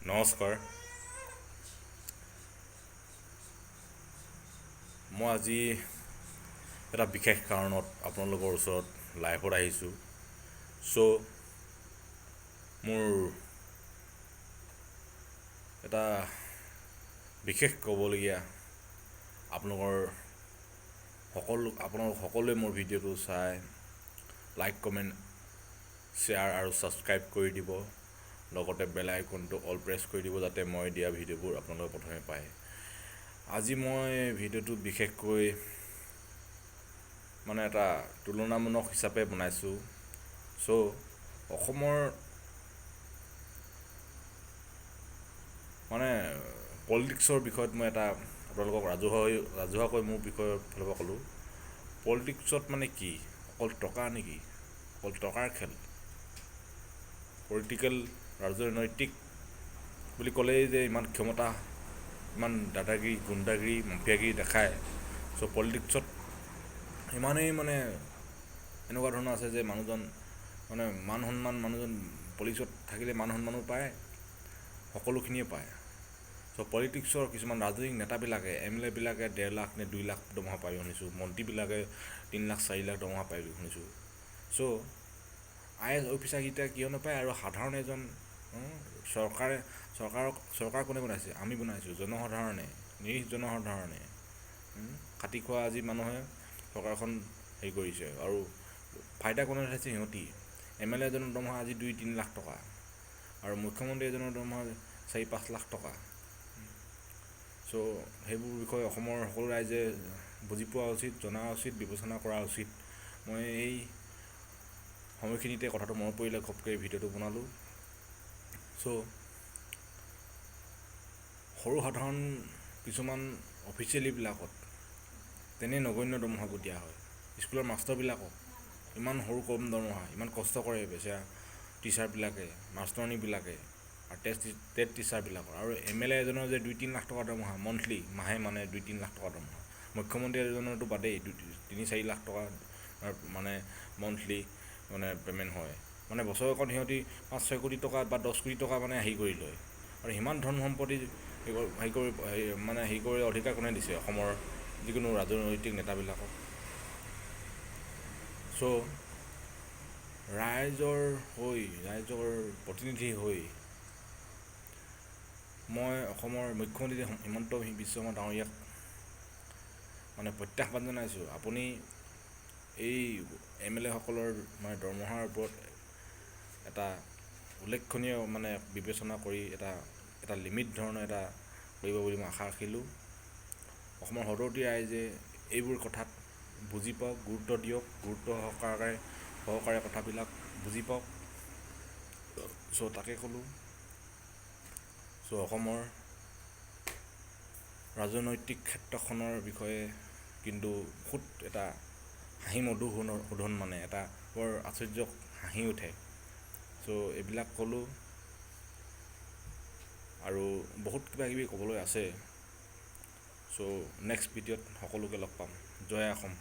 নমস্কাৰ। মই আজি এটা বিশেষ কাৰণত আপোনালোকৰ ওচৰত লাইভত আহিছোঁ। মোৰ এটা বিশেষ ক'বলগীয়া আপোনালোক সকলোৱে মোৰ ভিডিঅ'টো চাই লাইক, কমেণ্ট, শ্বেয়াৰ আৰু ছাবস্ক্ৰাইব কৰি দিব। লগতে বেল আইকনটো অল প্ৰেছ কৰি দিব যাতে মই দিয়া ভিডিঅ'বোৰ আপোনালোকে প্ৰথমে পায়। আজি মই ভিডিঅ'টো বিশেষকৈ এটা তুলনামূলক হিচাপে বনাইছোঁ। অসমৰ পলিটিক্সৰ বিষয়ত মই এটা আপোনালোকক ৰাজহুৱাকৈ মোৰ বিষয়ৰ ফালৰ পৰা ক'লোঁ। পলিটিক্সত কি অকল টকা নেকি? অকল টকাৰ খেল? পলিটিকেল ৰাজনৈতিক বুলি ক'লেই যে ইমান ক্ষমতা, ইমান দাদাগিৰি, গুণ্ডাগিৰি, মাফিয়াগিৰি দেখায়। পলিটিক্সত ইমানেই এনেকুৱা ধৰণৰ আছে যে মানুহজন মান সন্মান, মানুহজন পলিটিক্সত থাকিলে মান সন্মানো পায়, সকলোখিনিয়ে পায়। পলিটিক্সৰ কিছুমান ৰাজনৈতিক নেতাবিলাকে, MLA বিলাকে 1.5 লাখ নে 2 লাখ দৰমহা পাই শুনিছোঁ। মন্ত্ৰীবিলাকে 3 লাখ 4 লাখ দৰমহা পাই শুনিছোঁ। IAS অফিচাৰকেইটা কিয় নাপায়? আৰু সাধাৰণ এজন চৰকাৰ কোনে বনাইছে? আমি বনাইছোঁ, জনসাধাৰণে, নিৰীহ জনসাধাৰণে খাটি খোৱা আজি মানুহে চৰকাৰখন হেৰি কৰিছে। আৰু ফাইদা কোনে উঠাইছে? সিহঁতি। MLA এজনৰ দৰমহা আজি 2-3 লাখ টকা, আৰু মুখ্যমন্ত্ৰী এজনৰ দৰমহা 4-5 লাখ টকা। সেইবোৰ বিষয়ে অসমৰ সকলো ৰাইজে বুজি পোৱা উচিত, জনা উচিত, বিবেচনা কৰা উচিত। মই এই সময়খিনিতে কথাটো মনত পৰিলে ঘপকৈ ভিডিঅ'টো বনালোঁ। সৰু সাধাৰণ কিছুমান অফিচিয়েলিবিলাকত তেনে নগণ্য দৰমহাবোৰ দিয়া হয়। স্কুলৰ মাষ্টৰবিলাকক ইমান সৰু কম দৰমহা, ইমান কষ্ট কৰে বেচেৰা টিচাৰবিলাকে, মাষ্টৰণীবিলাকে আৰু টেট টিচাৰবিলাকৰ। আৰু MLA এজনৰ যে 2-3 লাখ টকা দৰমহা মন্থলি, মাহে 2-3 লাখ টকা দৰমহা। মুখ্যমন্ত্ৰী এজনৰতো বাদেই, 3-4 লাখ টকা মন্থলি পে'মেণ্ট হয়। বছৰেকত সিহঁতি 5-6 কোটি টকা বা 10 কোটি টকা হেৰি কৰি লয়। আৰু সিমান ধন সম্পত্তি হেৰি কৰি অধিকাৰ কোনে দিছে অসমৰ যিকোনো ৰাজনৈতিক নেতাবিলাকক? ৰাইজৰ প্ৰতিনিধি হৈ মই অসমৰ মুখ্যমন্ত্ৰী হিমন্ত বিশ্ব শৰ্মা ডাঙৰীয়াক প্ৰত্যাহ্বান জনাইছোঁ। আপুনি এই MLA সকলৰ দৰমহাৰ ওপৰত এটা উল্লেখনীয় বিবেচনা কৰি এটা লিমিট ধৰণৰ এটা কৰিব বুলি মই আশা ৰাখিলোঁ। অসমৰ সদৌতি ৰাইজে এইবোৰ কথাত বুজি পাওক, গুৰুত্ব দিয়ক, গুৰুত্ব সহকাৰে কথাবিলাক বুজি পাওক। তাকে ক'লোঁ। অসমৰ ৰাজনৈতিক ক্ষেত্ৰখনৰ বিষয়ে কিন্তু বহুত এটা হাঁহি মধুসূদন এটা বৰ আশ্চৰ্য হাঁহি উঠে। এইবিলাক ক'লোঁ, আৰু বহুত কিবা কিবি ক'বলৈ আছে। নেক্সট ভিডিঅ'ত সকলোকে লগ পাম। জয় অসম।